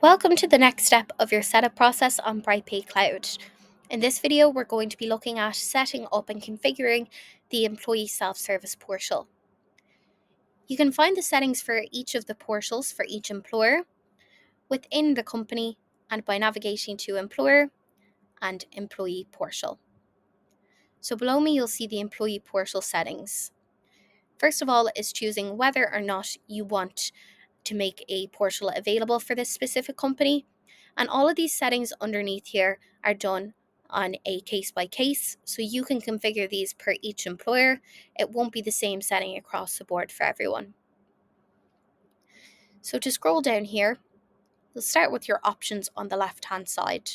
Welcome to the next step of your setup process on BrightPay Cloud. In this video, we're going to be looking at setting up and configuring the employee self-service portal. You can find the settings for each of the portals for each employer within the company and by navigating to Employer and Employee Portal. So below me, you'll see the Employee Portal settings. First of all is choosing whether or not you want to make a portal available for this specific company. And all of these settings underneath here are done on a case by case, so you can configure these per each employer. It won't be the same setting across the board for everyone. So to scroll down here, you'll start with your options on the left hand side.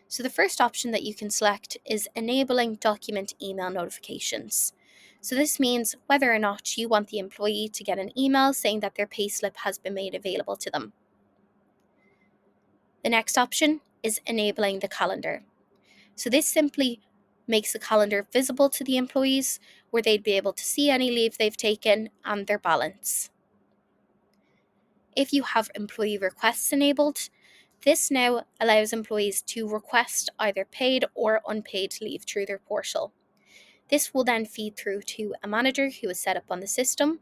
So the first option that you can select is enabling document email notifications. So this means whether or not you want the employee to get an email saying that their payslip has been made available to them. The next option is enabling the calendar. So this simply makes the calendar visible to the employees where they'd be able to see any leave they've taken and their balance. If you have employee requests enabled, this now allows employees to request either paid or unpaid leave through their portal. This will then feed through to a manager who is set up on the system.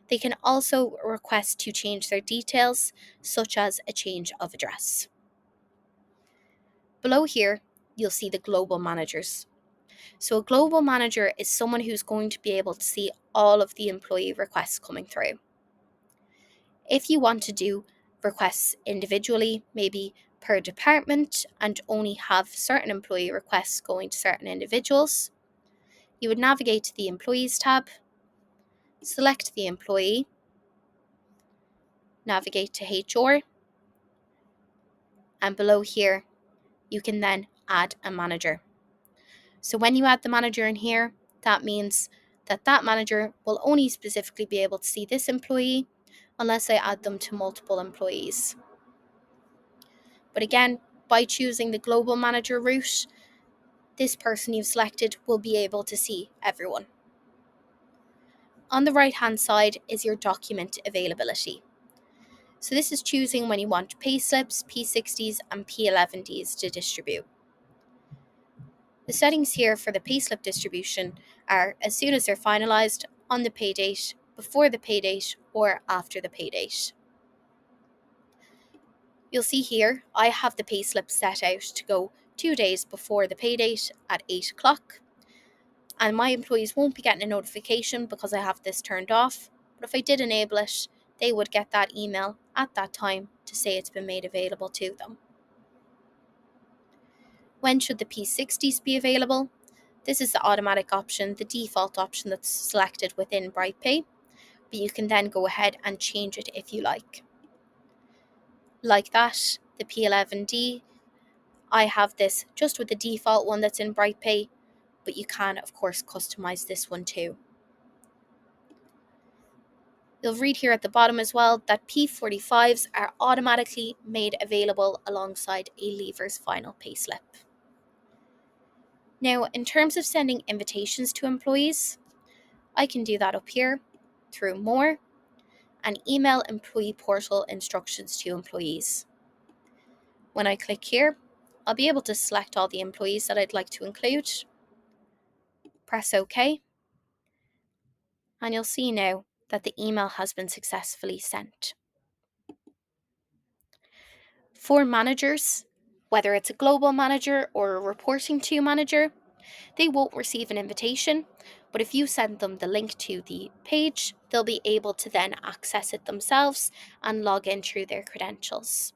They can also request to change their details, such as a change of address. Below here, you'll see the global managers. So a global manager is someone who's going to be able to see all of the employee requests coming through. If you want to do requests individually, maybe per department, and only have certain employee requests going to certain individuals, you would navigate to the Employees tab, select the employee, navigate to HR, and below here, you can then add a manager. So when you add the manager in here, that means that manager will only specifically be able to see this employee unless I add them to multiple employees. But again, by choosing the global manager route, this person you've selected will be able to see everyone. On the right hand side is your document availability. So this is choosing when you want payslips, P60s and P11Ds to distribute. The settings here for the payslip distribution are as soon as they're finalised, on the pay date, before the pay date, or after the pay date. You'll see here I have the payslip set out to go 2 days before the pay date at 8 o'clock. And my employees won't be getting a notification because I have this turned off. But if I did enable it, they would get that email at that time to say it's been made available to them. When should the P60s be available? This is the automatic option, the default option that's selected within BrightPay, but you can then go ahead and change it if you like. Like that, the P11D, I have this just with the default one that's in BrightPay, but you can of course customize this one too. You'll read here at the bottom as well that P45s are automatically made available alongside a leaver's final payslip. Now, in terms of sending invitations to employees, I can do that up here through More and email employee portal instructions to employees. When I click here, I'll be able to select all the employees that I'd like to include, press OK, and you'll see now that the email has been successfully sent. For managers, whether it's a global manager or a reporting to manager, they won't receive an invitation, but if you send them the link to the page, they'll be able to then access it themselves and log in through their credentials.